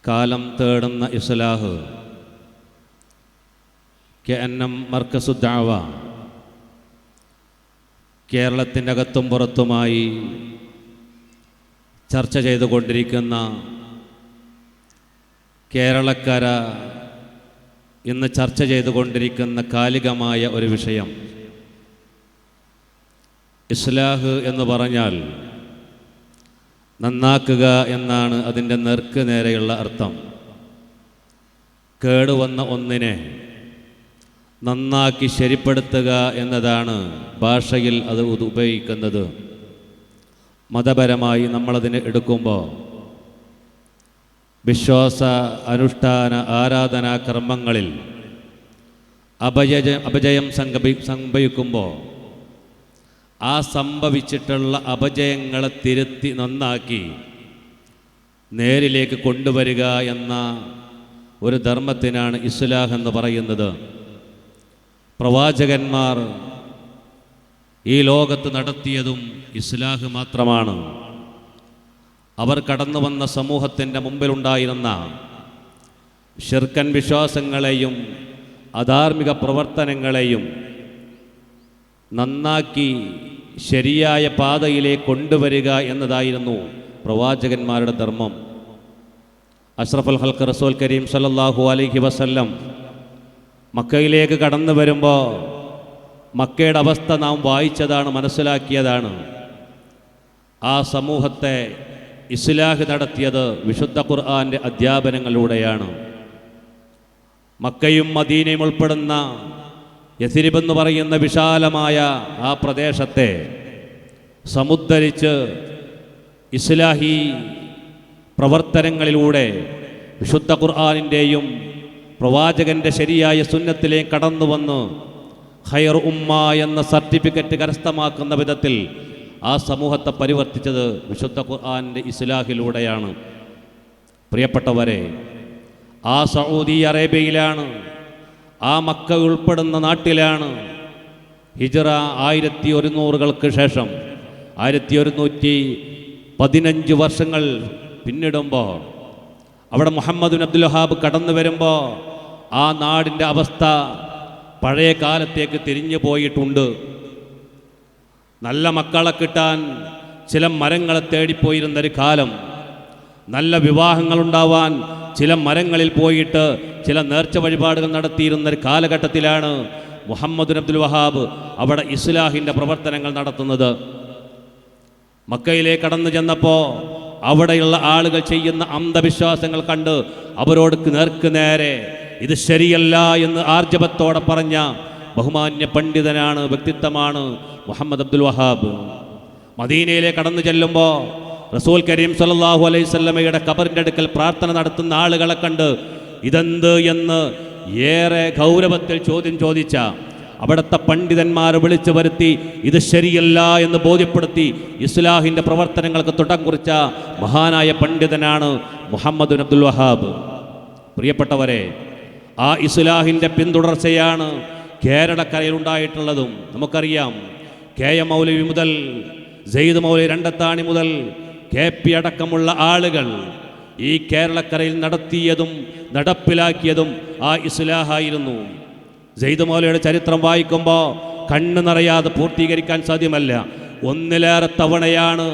കാലം തേടുന്ന Islah KNM Markaz ദഅവ കേരളത്തിൻ്റെ അകത്തും പുറത്തുമായി ചർച്ച ചെയ്തുകൊണ്ടിരിക്കുന്ന കേരളക്കര ഇന്ന് ചർച്ച ചെയ്തുകൊണ്ടിരിക്കുന്ന കാലികമായ ഒരു വിഷയം. ഇസ്ലാഹ് എന്ന് പറഞ്ഞാൽ നന്നാക്കുക എന്നാണ് അതിൻ്റെ നേർക്ക് നേരെയുള്ള അർത്ഥം. കേടുവന്ന ഒന്നിനെ നന്നാക്കി ശരിപ്പെടുത്തുക എന്നതാണ് ഭാഷയിൽ അത് ഉപയോഗിക്കുന്നത്. മതപരമായി നമ്മളതിനെ എടുക്കുമ്പോൾ വിശ്വാസ അനുഷ്ഠാന ആരാധനാ കർമ്മങ്ങളിൽ അപജയം സംഭവിക്കുമ്പോൾ ആ സംഭവിച്ചിട്ടുള്ള അപജയങ്ങളെ തിരുത്തി നന്നാക്കി നേരിലേക്ക് കൊണ്ടുവരിക എന്ന ഒരു ധർമ്മത്തിനാണ് ഇസ്ലാഹ് എന്ന് പറയുന്നത്. പ്രവാചകന്മാർ ഈ ലോകത്ത് നടത്തിയതും ഇസ്ലാഹ് മാത്രമാണ്. അവർ കടന്നു വന്ന സമൂഹത്തിൻ്റെ മുമ്പിലുണ്ടായിരുന്ന ശിർക്കൻ വിശ്വാസങ്ങളെയും അധാർമിക പ്രവർത്തനങ്ങളെയും നന്നാക്കി ശരിയായ പാതയിലേക്ക് കൊണ്ടുവരിക എന്നതായിരുന്നു പ്രവാചകന്മാരുടെ ധർമ്മം. അഷ്റഫുൽ ഖൽഖ് റസൂൽ കരീം സല്ലല്ലാഹു അലൈഹി വസല്ലം മക്കയിലേക്ക് കടന്നു വരുമ്പോൾ മക്കയുടെ അവസ്ഥ നാം വായിച്ചതാണ്, മനസ്സിലാക്കിയതാണ്. ആ സമൂഹത്തെ ഇസ്ലാഹ് നടത്തിയത് വിശുദ്ധ ഖുർആൻ്റെ അധ്യാപനങ്ങളിലൂടെയാണ്. മക്കയും മദീനയും ഉൾപ്പെടുന്ന യസ്രിബ് എന്ന് പറയുന്ന വിശാലമായ ആ പ്രദേശത്തെ സമുദ്ധരിച്ച് ഇസ്ലാഹി പ്രവർത്തനങ്ങളിലൂടെ വിശുദ്ധ ഖുർആനിൻ്റെയും പ്രവാചകൻ്റെ ശരിയായ സുന്നത്തിലേക്ക് കടന്നു വന്ന് ഖൈർ ഉമ്മ എന്ന സർട്ടിഫിക്കറ്റ് കരസ്ഥമാക്കുന്ന വിധത്തിൽ ആ സമൂഹത്തെ പരിവർത്തിച്ചത് വിശുദ്ധ ഖുർആനിൻ്റെ ഇസ്ലാഹിലൂടെയാണ്. പ്രിയപ്പെട്ടവരെ, ആ സൗദി അറേബ്യയിലാണ്, ആ മക്ക ഉൾപ്പെടുന്ന നാട്ടിലാണ് ഹിജ്റ 1100 ശേഷം 1115 വർഷങ്ങൾ പിന്നിടുമ്പോൾ അവിടെ മുഹമ്മദ് ബിൻ അബ്ദുൽ വഹാബ് കടന്നു വരുമ്പോൾ ആ നാടിൻ്റെ അവസ്ഥ പഴയ കാലത്തേക്ക് തിരിഞ്ഞു പോയിട്ടുണ്ട്. നല്ല മക്കളെ കിട്ടാൻ ചില മരങ്ങളെ തേടിപ്പോയിരുന്നൊരു കാലം, നല്ല വിവാഹങ്ങളുണ്ടാവാൻ ചില മരങ്ങളിൽ പോയിട്ട് ചില നേർച്ച വഴിപാടുകൾ നടത്തിയിരുന്നൊരു കാലഘട്ടത്തിലാണ് മുഹമ്മദ് ബിൻ അബ്ദുൽ വഹാബ് അവിടെ ഇസ്ലാഹിൻ്റെ പ്രവർത്തനങ്ങൾ നടത്തുന്നത്. മക്കയിലേക്ക് കടന്നു ചെന്നപ്പോൾ അവിടെയുള്ള ആളുകൾ ചെയ്യുന്ന അന്ധവിശ്വാസങ്ങൾ കണ്ട് അവരോട് നേർക്ക് നേരെ ഇത് ശരിയല്ല എന്ന് ആർജവത്തോടെ പറഞ്ഞ ബഹുമാന്യ പണ്ഡിതനാണ്, വ്യക്തിത്വമാണ് മുഹമ്മദ് അബ്ദുൽ വഹാബ്. മദീനയിലേക്ക് കടന്നു ചെല്ലുമ്പോൾ റസൂൽ കരീം സല്ലല്ലാഹു അലൈഹി വസല്ലമയുടെ ഖബറിൻ്റെ അടുക്കൽ പ്രാർത്ഥന നടത്തുന്ന ആളുകളെ കണ്ട് ഇതെന്ത് എന്ന് ഏറെ ഗൗരവത്തിൽ ചോദ്യം ചോദിച്ച അവിടുത്തെ പണ്ഡിതന്മാരെ വിളിച്ചു വരുത്തി ഇത് ശരിയല്ല എന്ന് ബോധ്യപ്പെടുത്തി ഇസ്ലാഹിൻ്റെ പ്രവർത്തനങ്ങൾക്ക് തുടക്കം കുറിച്ച മഹാനായ പണ്ഡിതനാണ് മുഹമ്മദ് ബിൻ അബ്ദുൽ വഹാബ്. പ്രിയപ്പെട്ടവരെ, ആ ഇസ്ലാഹിൻ്റെ പിന്തുടർച്ചയാണ് കേരളക്കരയിലുണ്ടായിട്ടുള്ളതും. നമുക്കറിയാം, കെ എം മൗലവി മുതൽ സെയ്ദ് മൗലവി രണ്ടത്താണി മുതൽ കെ പി അടക്കമുള്ള ആളുകൾ ഈ കേരളക്കരയിൽ നടത്തിയതും നടപ്പിലാക്കിയതും ആ ഇസ്ലാഹായിരുന്നു. സെയ്ദ് മൗലവിയുടെ ചരിത്രം വായിക്കുമ്പോൾ കണ്ണ് നിറയാതെ പൂർത്തീകരിക്കാൻ സാധ്യമല്ല. ഒന്നിലേറെ തവണയാണ്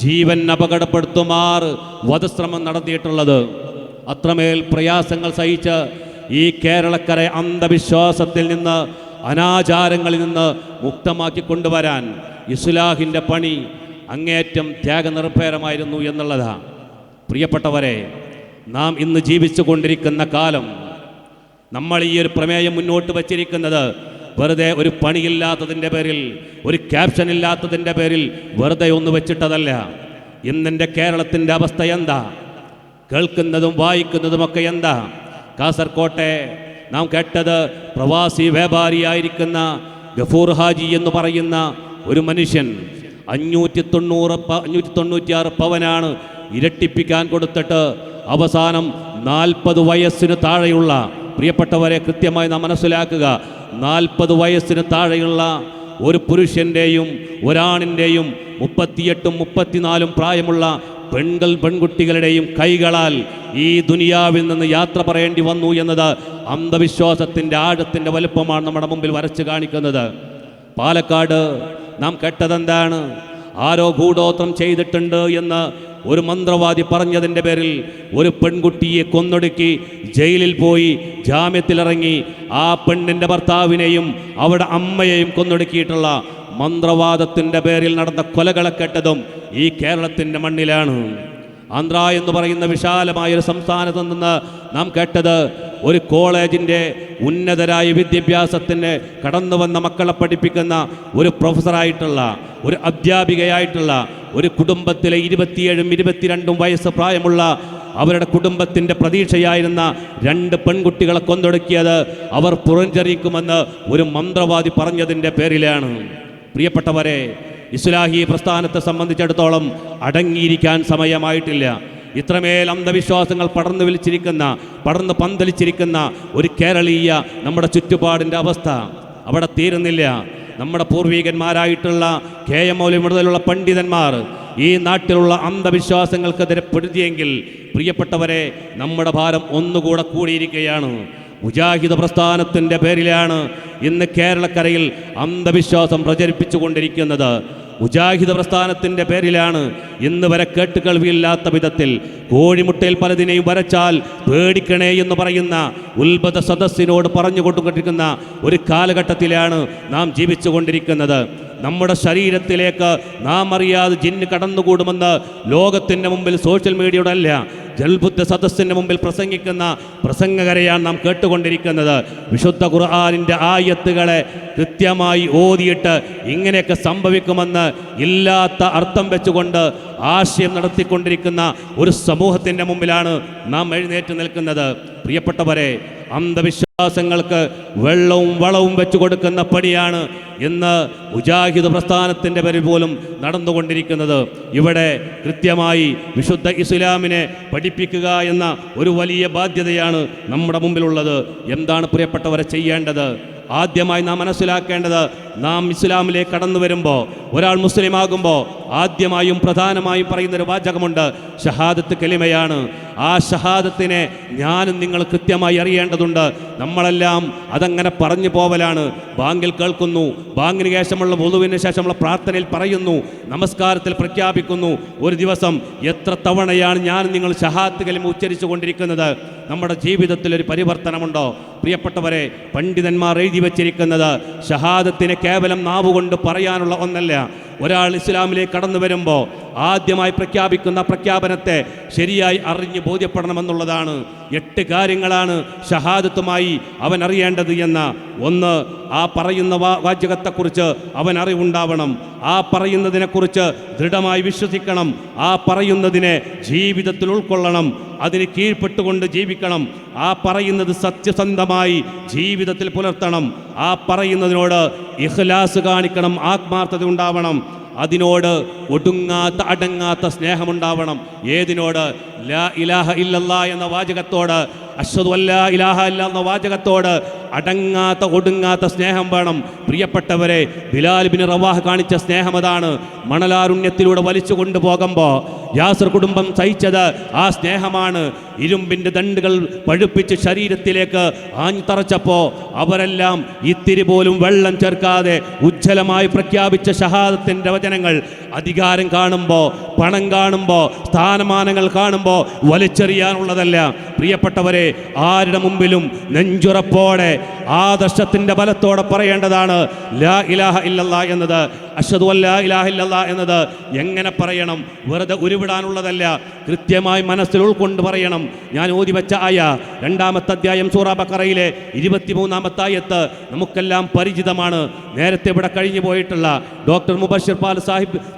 ജീവൻ അപകടപ്പെടുത്തുമാർ വധശ്രമം നടത്തിയിട്ടുള്ളത്. അത്രമേൽ പ്രയാസങ്ങൾ സഹിച്ച് ഈ കേരളക്കര അന്ധവിശ്വാസത്തിൽ നിന്ന്, അനാചാരങ്ങളിൽ നിന്ന് മുക്തമാക്കി കൊണ്ടുവരാൻ ഇസ്ലാഹിൻ്റെ പണി അങ്ങേയറ്റം ത്യാഗനിർഭരമായിരുന്നു എന്നുള്ളതാണ്. പ്രിയപ്പെട്ടവരെ, നാം ഇന്ന് ജീവിച്ചു കൊണ്ടിരിക്കുന്ന കാലം, നമ്മൾ ഈ ഒരു പ്രമേയം മുന്നോട്ട് വച്ചിരിക്കുന്നത് വെറുതെ ഒരു പണിയില്ലാത്തതിൻ്റെ പേരിൽ, ഒരു ക്യാപ്ഷൻ ഇല്ലാത്തതിൻ്റെ പേരിൽ വെറുതെ ഒന്ന് വെച്ചിട്ടതല്ല. ഇന്നെൻ്റെ കേരളത്തിൻ്റെ അവസ്ഥ എന്താ? കേൾക്കുന്നതും വായിക്കുന്നതുമൊക്കെ എന്താ? കാസർകോട്ടെ നാം കേട്ടത് പ്രവാസി വ്യാപാരിയായിരിക്കുന്ന ഗഫൂർ ഹാജി എന്ന് പറയുന്ന ഒരു മനുഷ്യൻ 596 പവനാണ് ഇരട്ടിപ്പിക്കാൻ കൊടുത്തിട്ട് അവസാനം 40 വയസ്സിന് താഴെയുള്ള, പ്രിയപ്പെട്ടവരെ കൃത്യമായി നാം മനസ്സിലാക്കുക, 40 വയസ്സിന് താഴെയുള്ള ഒരു പുരുഷൻ്റെയും ഒരാണിൻ്റെയും 38 34 പ്രായമുള്ള പെൺകുട്ടികളുടെയും കൈകളാൽ ഈ ദുനിയാവിൽ നിന്ന് യാത്ര പറയേണ്ടി വന്നു എന്നത് അന്ധവിശ്വാസത്തിൻ്റെ ആഴത്തിൻ്റെ വലുപ്പമാണ് നമ്മുടെ മുമ്പിൽ വരച്ച് കാണിക്കുന്നത്. പാലക്കാട് നാം കേട്ടതെന്താണ്? ആരോ ഗൂഢോത്രം ചെയ്തിട്ടുണ്ട് എന്ന് ഒരു മന്ത്രവാദി പറഞ്ഞതിൻ്റെ പേരിൽ ഒരു പെൺകുട്ടിയെ കൊന്നൊടുക്കി ജയിലിൽ പോയി ജാമ്യത്തിലിറങ്ങി ആ പെണ്ണിൻ്റെ ഭർത്താവിനെയും അവരുടെ അമ്മയെയും കൊന്നൊടുക്കിയിട്ടുള്ള മന്ത്രവാദത്തിൻ്റെ പേരിൽ നടന്ന കൊലകളെ കേട്ടതും ഈ കേരളത്തിൻ്റെ മണ്ണിലാണ്. ആന്ധ്ര എന്ന് പറയുന്ന വിശാലമായൊരു സംസ്ഥാനത്ത് നിന്ന് നാം കേട്ടത് ഒരു കോളേജിൻ്റെ ഉന്നതരായ വിദ്യാഭ്യാസത്തിന് കടന്നു വന്ന മക്കളെ പഠിപ്പിക്കുന്ന ഒരു പ്രൊഫസറായിട്ടുള്ള ഒരു അധ്യാപികയായിട്ടുള്ള ഒരു കുടുംബത്തിലെ 27ഉം 22ഉം വയസ്സ് പ്രായമുള്ള അവരുടെ കുടുംബത്തിൻ്റെ പ്രതീക്ഷയായിരുന്ന 2 പെൺകുട്ടികളെ കൊന്നൊടുക്കിയത് അവർ പുറഞ്ചരിക്കുമെന്ന് ഒരു മന്ത്രവാദി പറഞ്ഞതിൻ്റെ പേരിലാണ്. പ്രിയപ്പെട്ടവരെ, ഇസ്ലാഹി പ്രസ്ഥാനത്തെ സംബന്ധിച്ചിടത്തോളം അടങ്ങിയിരിക്കാൻ സമയമായിട്ടില്ല. ഇത്രമേൽ അന്ധവിശ്വാസങ്ങൾ പടർന്നു പന്തലിച്ചിരിക്കുന്ന ഒരു കേരളീയ നമ്മുടെ ചുറ്റുപാടിൻ്റെ അവസ്ഥ അവിടെ തീരുന്നില്ല. നമ്മുടെ പൂർവികന്മാരായിട്ടുള്ള KM മൗലവി മുതലുള്ള പണ്ഡിതന്മാർ ഈ നാട്ടിലുള്ള അന്ധവിശ്വാസങ്ങൾക്കെതിരെ പൊരുതിയെങ്കിൽ പ്രിയപ്പെട്ടവരെ, നമ്മുടെ ഭാരം ഒന്നുകൂടെ കൂടിയിരിക്കുകയാണ്. മുജാഹിദ് പ്രസ്ഥാനത്തിൻ്റെ പേരിലാണ് ഇന്ന് കേരളക്കരയിൽ അന്ധവിശ്വാസം പ്രചരിപ്പിച്ചുകൊണ്ടിരിക്കുന്നത്. മുജാഹിദ് പ്രസ്ഥാനത്തിൻ്റെ പേരിലാണ് ഇന്ന് വരെ കേട്ടുകേൾവിയില്ലാത്ത വിധത്തിൽ കോഴിമുട്ടയിൽ പലതിനെയും വരച്ചാൽ പേടിക്കണേ എന്ന് പറയുന്ന ഉത്ഭത സദസ്സിനോട് പറഞ്ഞുകൊണ്ടിരിക്കുന്ന ഒരു കാലഘട്ടത്തിലാണ് നാം ജീവിച്ചുകൊണ്ടിരിക്കുന്നത്. നമ്മുടെ ശരീരത്തിലേക്ക് നാം അറിയാതെ ജിന്ന് കടന്നുകൂടുമെന്ന് ലോകത്തിൻ്റെ മുമ്പിൽ സോഷ്യൽ മീഡിയയുടെ അല്ല, ജൽബുദ്ധ സദസ്സിൻ്റെ മുമ്പിൽ പ്രസംഗിക്കുന്ന പ്രസംഗകരെയാണ് നാം കേട്ടുകൊണ്ടിരിക്കുന്നത്. വിശുദ്ധ ഖുർആനിൻ്റെ ആയത്തുകളെ കൃത്യമായി ഓതിയിട്ട് ഇങ്ങനെയൊക്കെ സംഭവിക്കുമെന്ന് ഇല്ലാത്ത അർത്ഥം വെച്ചുകൊണ്ട് ആശയം നടത്തിക്കൊണ്ടിരിക്കുന്ന ഒരു സമൂഹത്തിൻ്റെ മുമ്പിലാണ് നാം എഴുന്നേറ്റ് നിൽക്കുന്നത്. പ്രിയപ്പെട്ടവരെ, അന്ധവിശ്വാസങ്ങൾക്ക് വെള്ളവും വളവും വെച്ചു കൊടുക്കുന്ന പണിയാണ് ഇന്ന് മുജാഹിദ് പ്രസ്ഥാനത്തിൻ്റെ പേരിൽ പോലും നടന്നുകൊണ്ടിരിക്കുന്നത്. ഇവിടെ കൃത്യമായി വിശുദ്ധ ഇസ്ലാമിനെ പഠിപ്പിക്കുക എന്ന ഒരു വലിയ ബാധ്യതയാണ് നമ്മുടെ മുമ്പിലുള്ളത്. എന്താണ് പ്രിയപ്പെട്ടവരെ ചെയ്യേണ്ടത്? ആദ്യമായി നാം മനസ്സിലാക്കേണ്ടത്, നാം ഇസ്ലാമിലേക്ക് കടന്നു വരുമ്പോൾ, ഒരാൾ മുസ്ലിം ആകുമ്പോൾ ആദ്യമായും പ്രധാനമായും പറയുന്നൊരു വാചകമുണ്ട്, ഷഹാദത്ത് കലിമയാണ്. ആ ഷഹാദത്തിനെ ഞാനും നിങ്ങൾ കൃത്യമായി അറിയേണ്ടതുണ്ട്. നമ്മളെല്ലാം അതങ്ങനെ പറഞ്ഞു പോവലാണ്. ബാങ്കിൽ കേൾക്കുന്നു, ബാങ്കിന് ശേഷമുള്ള വുളുവിന് ശേഷമുള്ള പ്രാർത്ഥനയിൽ പറയുന്നു, നമസ്കാരത്തിൽ പ്രഖ്യാപിക്കുന്നു. ഒരു ദിവസം എത്ര തവണയാണ് ഞാൻ നിങ്ങൾ ഷഹാദത്ത് കലിമ ഉച്ചരിച്ചു കൊണ്ടിരിക്കുന്നത്? നമ്മുടെ ജീവിതത്തിൽ ഒരു പരിവർത്തനമുണ്ടോ? പ്രിയപ്പെട്ടവരെ, പണ്ഡിതന്മാർ എഴുതി വച്ചിരിക്കുന്നത് ഷഹാദത്തിനെ കേവലം നാവുകൊണ്ട് പറയാനുള്ള ഒന്നല്ല. ഒരാൾ ഇസ്ലാമിലേക്ക് കടന്നു വരുമ്പോൾ ആദ്യമായി പ്രഖ്യാപിക്കുന്ന പ്രഖ്യാപനത്തെ ശരിയായി അറിഞ്ഞ് ബോധ്യപ്പെടണമെന്നുള്ളതാണ്. 8 കാര്യങ്ങളാണ് ഷഹാദത്തുമായി അവൻ അറിയേണ്ടത് എന്ന. 1, ആ പറയുന്ന വാചകത്തെക്കുറിച്ച് അവൻ അറിവുണ്ടാവണം. ആ പറയുന്നതിനെക്കുറിച്ച് ദൃഢമായി വിശ്വസിക്കണം. ആ പറയുന്നതിനെ ജീവിതത്തിൽ ഉൾക്കൊള്ളണം. അതിന് കീഴ്പ്പെട്ടുകൊണ്ട് ജീവിക്കണം. ആ പറയുന്നത് സത്യസന്ധമായി ജീവിതത്തിൽ പുലർത്തണം. ആ പറയുന്നതിനോട് ഇഖ്ലാസ് കാണിക്കണം, ആത്മാർത്ഥത ഉണ്ടാവണം. അതിനോട് ഒടുങ്ങാത്ത അടങ്ങാത്ത സ്നേഹമുണ്ടാവണം. ഏതിനോട്? ലാ ഇലാഹ ഇല്ലല്ലാ എന്ന വാചകത്തോട്, അശ്ഹദു അല്ലാ ഇലാഹ ഇല്ല എന്ന വാചകത്തോട് അടങ്ങാത്ത ഒടുങ്ങാത്ത സ്നേഹം വേണം. പ്രിയപ്പെട്ടവരെ, ബിലാൽ ബിൻ റവാഹ് കാണിച്ച സ്നേഹം അതാണ്. മണലാരുണ്യത്തിലൂടെ വലിച്ചു കൊണ്ടുപോകുമ്പോൾ യാസർ കുടുംബം സഹിച്ചത് ആ സ്നേഹമാണ്. ഇരുമ്പിൻ്റെ ദണ്ടുകൾ പഴുപ്പിച്ച് ശരീരത്തിലേക്ക് ആഞ്ഞുതറച്ചപ്പോൾ അവരെല്ലാം ഇത്തിരി പോലും വെള്ളം ചേർക്കാതെ ഉജ്ജ്വലമായി പ്രഖ്യാപിച്ച ഷഹാദത്തിൻ്റെ വചനങ്ങൾ അധികാരം കാണുമ്പോൾ, പണം കാണുമ്പോൾ, സ്ഥാനമാനങ്ങൾ കാണുമ്പോൾ വലിച്ചെറിയാനുള്ളതല്ല. പ്രിയപ്പെട്ടവരെ, ആരുടെ മുമ്പിലും നെഞ്ചുറപ്പോടെ ആദർശത്തിൻ്റെ ബലത്തോടെ പറയേണ്ടതാണ് ലാ ഇലാഹ ഇല്ലല്ലാ എന്നത്. അശ്ഹദു അല്ലാ ഇലാഹ ഇല്ലല്ലാ എന്നത് എങ്ങനെ പറയണം? വെറുതെ ഉരുവിടാനുള്ളതല്ല, കൃത്യമായി മനസ്സിൽ ഉൾക്കൊണ്ട് പറയണം. ഞാൻ ഓതി വെച്ച ആയ 2-ാമത്തെ അധ്യായം സൂറ ബഖറയിലെ 23-ാമത്തെ ആയത്ത് നമുക്കെല്ലാം പരിചിതമാണ്. നേരത്തെ ഇവിടെ കഴിഞ്ഞു പോയിട്ടുള്ള ഡോക്ടർ മുബഷിർ പാൽ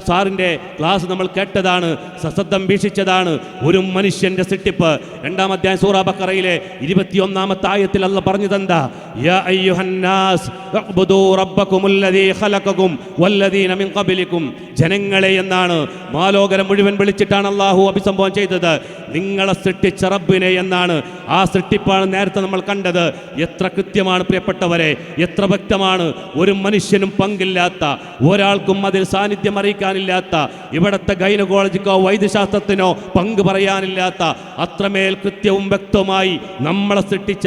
സാറിൻ്റെ ക്ലാസ് നമ്മൾ കേട്ടതാണ്, സശബ്ദം വീക്ഷിച്ചതാണ്. ഒരു മനുഷ്യൻ്റെ സൃഷ്ടിപ്പ് 2-ാം അധ്യായം സൂറ ബഖറയിലെ 21-ാമത്തെ ആയത്തിൽ അല്ലാഹ് പറഞ്ഞതെന്താ? യാ അയ്യുഹന്നാസ് ഉഅ്ബുദൂ റബ്ബകുമുല്ലദീ ഖലഖകും വല്ലദീ വല്ലദീന മിൻ ഖബലിക്കും, ജനങ്ങളെ എന്നാണ്, മാലോകരം മുഴുവൻ വിളിച്ചിട്ടാണ് അള്ളാഹു അഭിസംബോധന ചെയ്തത്. നിങ്ങളെ സൃഷ്ടിച്ച റബ്ബിനെ എന്നാണ്. ആ സൃഷ്ടിപ്പാണ് നേരത്തെ നമ്മൾ കണ്ടത്. എത്ര കൃത്യമാണ് പ്രിയപ്പെട്ടവരെ, എത്ര വ്യക്തമാണ്. ഒരു മനുഷ്യനും പങ്കില്ലാത്ത, ഒരാൾക്കും അതിൽ സാന്നിധ്യം അറിയിക്കാനില്ലാത്ത, ഇവിടുത്തെ ഗൈനക്കോളജിക്കോ വൈദ്യശാസ്ത്രത്തിനോ പങ്ക് പറയാനില്ലാത്ത അത്രമേൽ കൃത്യവും വ്യക്തവുമായി നമ്മളെ സൃഷ്ടിച്ച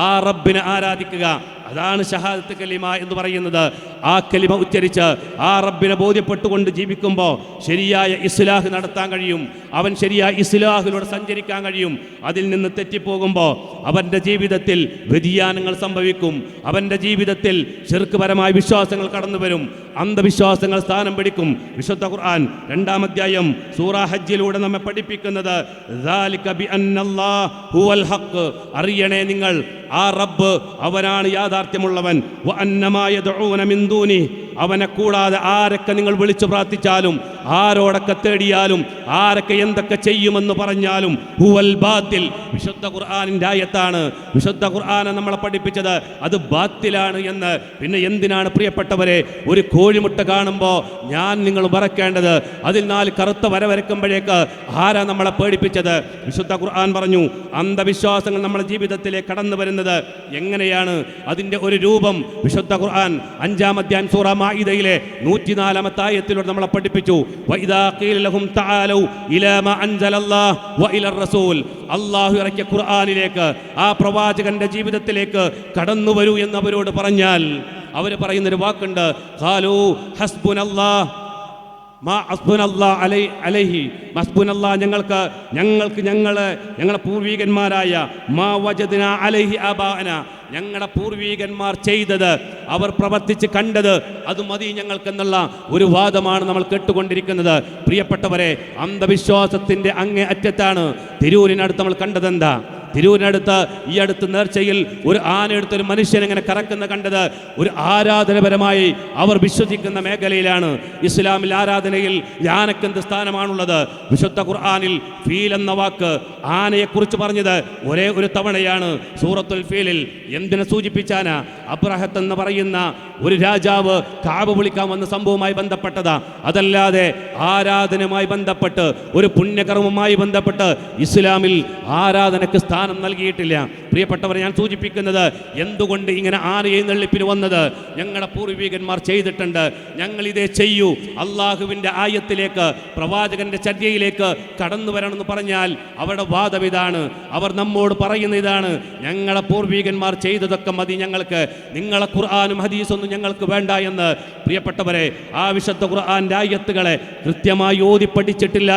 ആ റബ്ബിനെ ആരാധിക്കുക. അതാണ് ഷഹാദത്ത് കലിമ എന്ന് പറയുന്നത്. ആ കലിമ ഉച്ചരിച്ച് ആ റബ്ബിനെ ബോധ്യപ്പെട്ടുകൊണ്ട് ജീവിക്കുമ്പോൾ ശരിയായ ഇസ്ലാഹ് നടത്താൻ കഴിയും. അവൻ ശരിയായ ഇസ്ലാഹിലൂടെ സഞ്ചരിക്കാൻ കഴിയും. അതിൽ നിന്ന് തെറ്റിപ്പോകുമ്പോൾ അവൻ്റെ ജീവിതത്തിൽ വ്യതിയാനങ്ങൾ സംഭവിക്കും. അവൻ്റെ ജീവിതത്തിൽ ശിർക്ക്പരമായ വിശ്വാസങ്ങൾ കടന്നു വരും. അന്ധവിശ്വാസങ്ങൾ സ്ഥാനം പിടിക്കും. വിശുദ്ധ ഖുർആൻ 2-ാം അധ്യായം സൂറ ഹജ്ജിലൂടെ നമ്മെ പഠിപ്പിക്കുന്നത് ദാലിക ബിഅന്നല്ലാഹു ഹുവൽ ഹഖ്, അറിയണേ നിങ്ങൾ ആ റബ്ബ് അവനാണ് യാഥാർത്ഥ്യമുള്ളവൻ. വഅന്നമാ യദ്ഊന മിൻ ദൂനി, അവനെ കൂടാതെ ആരൊക്കെ നിങ്ങൾ വിളിച്ചു പ്രാർത്ഥിച്ചാലും, ആരോടൊക്കെ തേടിയാലും, ആരൊക്കെ എന്തൊക്കെ ചെയ്യുമെന്ന് പറഞ്ഞാലും ഹുവൽ ബാത്തിൽ, വിശുദ്ധ ഖുർആനിൻ്റെ ആയത്താണ്. വിശുദ്ധ ഖുർആനെ നമ്മളെ പഠിപ്പിച്ചത് അത് ബാത്തിലാണ് എന്ന്. പിന്നെ എന്തിനാണ് പ്രിയപ്പെട്ടവരെ ഒരു കോഴിമുട്ട കാണുമ്പോൾ നിങ്ങൾ മറക്കേണ്ടത്? അതിൽ 4 കറുത്ത വര വരയ്ക്കുമ്പോഴേക്ക് ആരാ നമ്മളെ പേടിപ്പിച്ചത്? വിശുദ്ധ ഖുർആൻ പറഞ്ഞു, അന്ധവിശ്വാസങ്ങൾ നമ്മുടെ ജീവിതത്തിലേക്ക് കടന്നു വരുന്നത് എങ്ങനെയാണ്? അതിൻ്റെ ഒരു രൂപം വിശുദ്ധ ഖുർആൻ 5-ാം അധ്യായം സൂറ മാഇദയിലെ 104-ാമത്തെ ആയത്തിലൂടെ നമ്മളെ പഠിപ്പിച്ചു. വഇദാ ഖീല ലഹും തആലൂ ഇലാ മാ അൻസലല്ലാഹു വഇലർ റസൂൽ, അല്ലാഹു ഇറക്കിയ ഖുർആനിലേക്ക്, ആ പ്രവാചകന്റെ ജീവിതത്തിലേക്ക് കടന്നു വരൂ എന്ന് അവരോട് പറഞ്ഞാൽ അവർ പറയുന്നൊരു വാക്കുണ്ട്, ഖാലൂ ഹസ്ബുനല്ലാഹ് മാ ഹസ്ബുനല്ലാഹ് അലൈഹി, ഹസ്ബുനല്ലാഹ് ഞങ്ങളുടെ പൂർവികന്മാരായ മാ വജദ്നാ അലൈഹി ആബാഅന, ഞങ്ങളുടെ പൂർവികന്മാർ ചെയ്തത്, അവർ പ്രവർത്തിച്ച് കണ്ടത്, അത് മതി ഞങ്ങൾക്കെന്നുള്ള ഒരു വാദമാണ് നമ്മൾ കേട്ടുകൊണ്ടിരിക്കുന്നത്. പ്രിയപ്പെട്ടവരെ, അന്ധവിശ്വാസത്തിൻ്റെ അങ്ങേ അറ്റത്താണ്. തിരൂരിനടുത്ത് നമ്മൾ കണ്ടതെന്താ? തിരൂരിനടുത്ത് ഈ അടുത്ത് നേർച്ചയിൽ ഒരു ആനയെടുത്തൊരു മനുഷ്യൻ ഇങ്ങനെ കറക്കുന്ന കണ്ടത് ഒരു ആരാധനപരമായി അവർ വിശ്വസിക്കുന്ന മേഖലയിലാണ്. ഇസ്ലാമിൽ ആരാധനയിൽ ആനക്കെന്ത് സ്ഥാനമാണുള്ളത്? വിശുദ്ധ ഖുർആനിൽ ഫീൽ എന്ന വാക്ക് ആനയെക്കുറിച്ച് പറഞ്ഞത് ഒരേ ഒരു തവണയാണ്, സൂറത്തുൽ ഫീലിൽ. എന്തിനെ സൂചിപ്പിച്ചാനാ? അബ്രഹത്ത് എന്ന് പറയുന്ന ഒരു രാജാവ് കാബ വിളിക്കാൻ വന്ന സംഭവവുമായി ബന്ധപ്പെട്ടതാ. അതല്ലാതെ ആരാധനയുമായി ബന്ധപ്പെട്ട്, ഒരു പുണ്യകർമ്മവുമായി ബന്ധപ്പെട്ട് ഇസ്ലാമിൽ ആരാധനയ്ക്ക് സ്ഥാനം നൽകിയിട്ടില്ല. പ്രിയപ്പെട്ടവരെ, ഞാൻ സൂചിപ്പിക്കുന്നത് എന്തുകൊണ്ട് ഇങ്ങനെ ആനയെഴുന്നള്ളിപ്പിന് വന്നത്? ഞങ്ങളുടെ പൂർവികന്മാർ ചെയ്തിട്ടുണ്ട്, ഞങ്ങൾ ഇതേ ചെയ്യൂ. അള്ളാഹുവിൻ്റെ ആയത്തിലേക്ക്, പ്രവാചകന്റെ ചര്യയിലേക്ക് കടന്നു വരണമെന്ന് പറഞ്ഞാൽ അവരുടെ വാദം ഇതാണ്. അവർ നമ്മോട് പറയുന്ന ഇതാണ്, ഞങ്ങളുടെ പൂർവികന്മാർ ചെയ്തതൊക്കെ മതി ഞങ്ങൾക്ക്, നിങ്ങളെ ഖുർആനും ഹദീസൊന്നും ഞങ്ങൾക്ക് വേണ്ട എന്ന്. പ്രിയപ്പെട്ടവരെ, ആ വിശുദ്ധ ഖുർആന്റെ ആയത്തുകളെ കൃത്യമായി ഓതി പഠിപ്പിച്ചിട്ടില്ല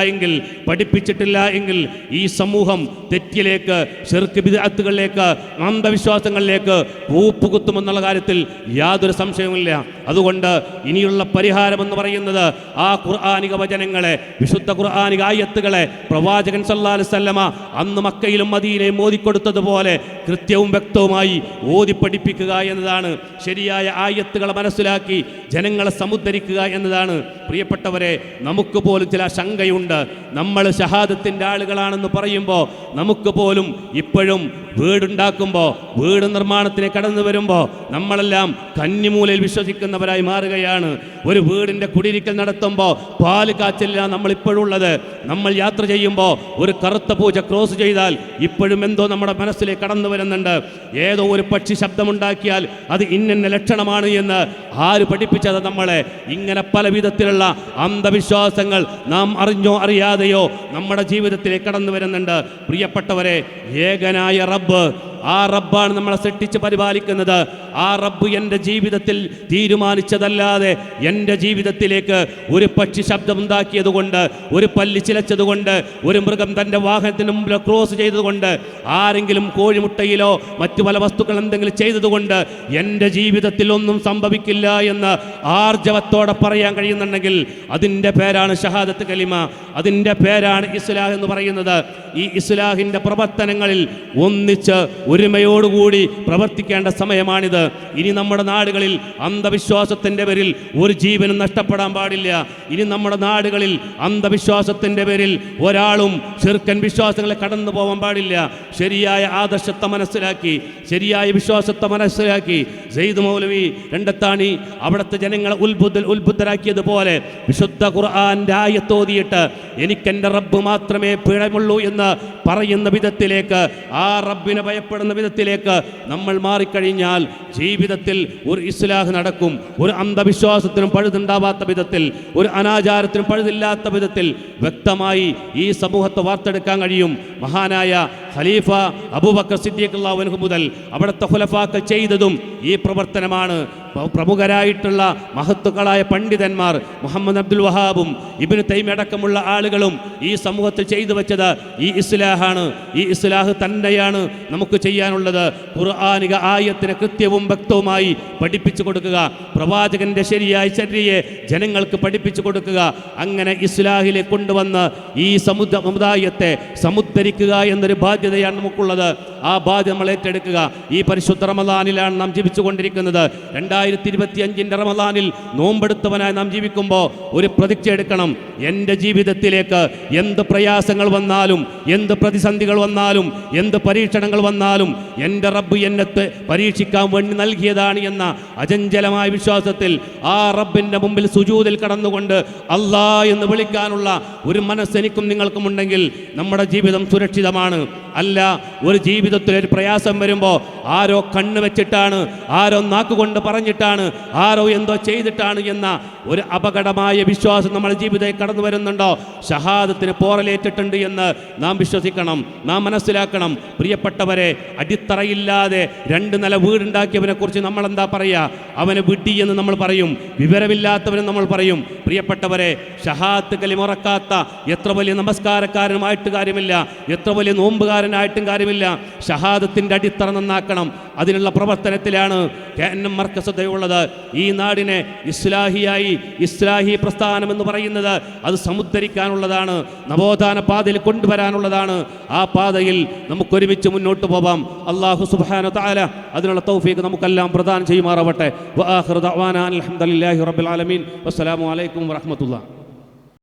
എങ്കിൽ ഈ സമൂഹം തെറ്റിലേക്ക്, ശിർക്ക് ബിദ്അത്തുകളിലേക്ക്, അന്ധവിശ്വാസങ്ങളിലേക്ക് കൂപ്പുകുത്തുമെന്നുള്ള കാര്യത്തിൽ യാതൊരു സംശയവുമില്ല. അതുകൊണ്ട് ഇനിയുള്ള പരിഹാരമെന്ന് പറയുന്നത് ആ ഖുർആനിക വചനങ്ങളെ, വിശുദ്ധ ഖുർആനിക ആയത്തുകളെ പ്രവാചകൻ സല്ലല്ലാഹു അലൈഹി വസല്ലമ അന്ന് മക്കയിലും മദീനയിലും ഓതിക്കൊടുത്തതുപോലെ കൃത്യവും വ്യക്തവുമായി ഓതി പഠിപ്പിക്കുക എന്നതാണ്. ശരിയായ ആയത്തുകളെ മനസ്സിലാക്കി ജനങ്ങളെ സമുദ്ധരിക്കുക എന്നതാണ്. പ്രിയപ്പെട്ടവരെ, നമുക്ക് പോലും ചില ശങ്കയുണ്ട്. നമ്മൾ ഷഹാദത്തിൻ്റെ ആളുകളാണെന്ന് പറയുമ്പോൾ നമുക്ക് പോലും ഇപ്പോഴും വീടുണ്ടാക്കുമ്പോൾ, വീട് നിർമ്മാണത്തിന് കടന്നു വരുമ്പോൾ നമ്മളെല്ലാം കന്നിമൂലയിൽ വിശ്വസിക്കുന്നവരായി മാറുകയാണ്. ഒരു വീടിൻ്റെ കുടിയിരിക്കൽ നടത്തുമ്പോൾ പാല് കാച്ചില്ല നമ്മളിപ്പോഴുള്ളത്. നമ്മൾ യാത്ര ചെയ്യുമ്പോൾ ഒരു കറുത്ത പൂജ ക്രോസ് ചെയ്താൽ ഇപ്പോഴും എന്തോ നമ്മുടെ മനസ്സിലേക്ക് കടന്നു വരുന്നുണ്ട്. ഏതോ ഒരു പക്ഷി ശബ്ദമുണ്ടാക്കിയാൽ അത് ഇന്ന ലക്ഷണമാണ് എന്ന് ആര് പഠിപ്പിച്ചത് നമ്മളെ? ഇങ്ങനെ പല വിധത്തിലുള്ള അന്ധവിശ്വാസങ്ങൾ നാം അറിഞ്ഞോ അറിയാതെയോ നമ്മുടെ ജീവിതത്തിലേക്ക് കടന്നു വരുന്നുണ്ട്. പ്രിയപ്പെട്ടവരെ, ഏകനായ റബ്ബ്, ആ റബ്ബാണ് നമ്മളെ സൃഷ്ടിച്ച് പരിപാലിക്കുന്നത്. ആ റബ്ബ് എൻ്റെ ജീവിതത്തിൽ തീരുമാനിച്ചതല്ലാതെ എൻ്റെ ജീവിതത്തിലേക്ക് ഒരു പക്ഷി ശബ്ദമുണ്ടാക്കിയതുകൊണ്ട്, ഒരു പല്ലി ചിലച്ചതുകൊണ്ട്, ഒരു മൃഗം തൻ്റെ വാഹനത്തിന് മുമ്പിൽ ക്രോസ് ചെയ്തതുകൊണ്ട്, ആരെങ്കിലും കോഴിമുട്ടയിലോ മറ്റു പല വസ്തുക്കൾ എന്തെങ്കിലും ചെയ്തതുകൊണ്ട് എൻ്റെ ജീവിതത്തിൽ ഒന്നും സംഭവിക്കില്ല എന്ന് ആർജവത്തോടെ പറയാൻ കഴിയുന്നുണ്ടെങ്കിൽ അതിൻ്റെ പേരാണ് ഷഹാദത്ത് കലിമ, അതിൻ്റെ പേരാണ് ഇസ്ലാം എന്ന് പറയുന്നത്. ഈ ഇസ്ലാഹിൻ്റെ പ്രവർത്തനങ്ങളിൽ ഒന്നിച്ച് ഒരുമയോടുകൂടി പ്രവർത്തിക്കേണ്ട സമയമാണിത്. ഇനി നമ്മുടെ നാടുകളിൽ അന്ധവിശ്വാസത്തിൻ്റെ പേരിൽ ഒരു ജീവനും നഷ്ടപ്പെടാൻ പാടില്ല. ഇനി നമ്മുടെ നാടുകളിൽ അന്ധവിശ്വാസത്തിൻ്റെ പേരിൽ ഒരാളും ശിർക്കൻ വിശ്വാസങ്ങളെ കടന്നു പോകാൻ പാടില്ല. ശരിയായ ആദർശത്തെ മനസ്സിലാക്കി, ശരിയായ വിശ്വാസത്തെ മനസ്സിലാക്കി സെയ്ദ് മൗലവി രണ്ടത്താണി അവിടുത്തെ ജനങ്ങളെ ഉത്ബുദ്ധരാക്കിയതുപോലെ വിശുദ്ധ ഖുർആന്റെ ആയത്തോതിയിട്ട് എനിക്കെൻ്റെ റബ്ബ് മാത്രമേ പിഴമുള്ളൂ എന്ന് പറയുന്ന വിധത്തിലേക്ക്, ആ റബ്ബിനെ ഭയപ്പെടുന്ന വിധത്തിലേക്ക് നമ്മൾ മാറിക്കഴിഞ്ഞാൽ ജീവിതത്തിൽ ഒരു ഇസ്ലാഹ് നടക്കും. ഒരു അന്ധവിശ്വാസത്തിനും പഴുതുണ്ടാവാത്ത വിധത്തിൽ, ഒരു അനാചാരത്തിനും പഴുതില്ലാത്ത വിധത്തിൽ വ്യക്തമായി ഈ സമൂഹത്തെ വാർത്തെടുക്കാൻ കഴിയും. മഹാനായ ഖലീഫ അബൂബക്കർ സിദ്ദീഖ് റളിയല്ലാഹു അൻഹു മുതൽ അവിടുത്തെ ഖുലഫാക്കൾ ചെയ്തതും ഈ പ്രവർത്തനമാണ്. പ്രമുഖരായിട്ടുള്ള മഹത്തുക്കളായ പണ്ഡിതന്മാർ മുഹമ്മദ് അബ്ദുൽ വഹാബും ഇബ്നു തൈമിയ്യ അടക്കമുള്ള ആളുകളും ഈ സമൂഹത്തിൽ ചെയ്തു വെച്ചത് ഈ ഇസ്ലാഹാണ്. ഈ ഇസ്ലാഹ് തന്നെയാണ് നമുക്ക് ചെയ്യാനുള്ളത്. ഖുർആനിക ആയത്തിനെ കൃത്യവും വ്യക്തവുമായി പഠിപ്പിച്ചു കൊടുക്കുക, പ്രവാചകന്റെ ശരിയായ ചര്യയെ ജനങ്ങൾക്ക് പഠിപ്പിച്ചു കൊടുക്കുക. അങ്ങനെ ഇസ്ലാഹിലെ കൊണ്ടുവന്ന് ഈ സമുദായത്തെ സമുദ്ധരിക്കുക എന്നൊരു ബാധ്യതയാണ് നമുക്കുള്ളത്. ആ ബാധ്യത നമ്മൾ ഏറ്റെടുക്കുക. ഈ പരിശുദ്ധ റമദാനിലാണ് നാം ജീവിച്ചുകൊണ്ടിരിക്കുന്നത്. 2025 റമദാനിൽ നോമ്പെടുത്തവനായി നാം ജീവിക്കുമ്പോൾ ഒരു പ്രതിജ്ഞ എടുക്കണം. എൻ്റെ ജീവിതത്തിലേക്ക് എന്ത് പ്രയാസങ്ങൾ വന്നാലും, എന്ത് പ്രതിസന്ധികൾ വന്നാലും, എന്ത് പരീക്ഷണങ്ങൾ വന്നാലും എൻ്റെ റബ്ബ് എന്നെ പരീക്ഷിക്കാൻ വേണ്ടി നൽകിയതാണ് എന്ന അചഞ്ചലമായ വിശ്വാസത്തിൽ ആ റബ്ബിൻ്റെ മുമ്പിൽ സുജൂദിൽ കടന്നുകൊണ്ട് അല്ലാ എന്ന് വിളിക്കാനുള്ള ഒരു മനസ്സെനിക്കും നിങ്ങൾക്കും ഉണ്ടെങ്കിൽ നമ്മുടെ ജീവിതം സുരക്ഷിതമാണ്. അല്ല, ഒരു ജീവിതത്തിൽ ഒരു പ്രയാസം വരുമ്പോൾ ആരോ കണ്ണ് വെച്ചിട്ടാണ്, ആരോ നാക്കുകൊണ്ട് പറഞ്ഞിട്ടാണ്, ആരോ എന്തോ ചെയ്തിട്ടാണ് എന്ന ഒരു അപകടമായ വിശ്വാസം നമ്മുടെ ജീവിതത്തിൽ കടന്നു വരുന്നുണ്ടോ? ഷഹാദത്തിന് പോറലേറ്റിട്ടുണ്ട് എന്ന് നാം വിശ്വസിക്കണം, നാം മനസ്സിലാക്കണം. പ്രിയപ്പെട്ടവരെ, അടിത്തറയില്ലാതെ 2 നില വീടുണ്ടാക്കിയവനെ കുറിച്ച് നമ്മൾ എന്താ പറയുക? അവനെ വിഡ്ഢി എന്ന് നമ്മൾ പറയും, വിവരമില്ലാത്തവനും നമ്മൾ പറയും. പ്രിയപ്പെട്ടവരെ, ഷഹാദത്ത് കലിമുറക്കാത്ത എത്ര വലിയ നമസ്കാരക്കാരനുമായിട്ട് കാര്യമില്ല, എത്ര വലിയ നോമ്പുകാരനായിട്ടും കാര്യമില്ല. ഷഹാദത്തിൻ്റെ അടിത്തറ നന്നാക്കണം. അതിനുള്ള പ്രവർത്തനത്തിലാണ് KNM മർക്കസ് ഉള്ളത്. ഈ നാടിനെ ഇസ്ലാഹി പ്രസ്ഥാനം എന്ന് പറയുന്നത് അത് സമുദ്ധരിക്കാനുള്ളതാണ്, നവോത്ഥാന പാതയിൽ കൊണ്ടുവരാനുള്ളതാണ്. ആ പാതയിൽ നമുക്കൊരുമിച്ച് മുന്നോട്ട് പോവാം. അല്ലാഹു സുബ്ഹാനഹു വ തആല അതിനുള്ള തൗഫീഖ് നമുക്കെല്ലാം പ്രദാനം ചെയ്യുമാറാവട്ടെ. വആഖിറു ദഅ്വാനാ അൽഹംദുലില്ലാഹി റബ്ബിൽ ആലമീൻ. വസ്സലാമു അലൈക്കും വറഹ്മത്തുള്ളാഹി.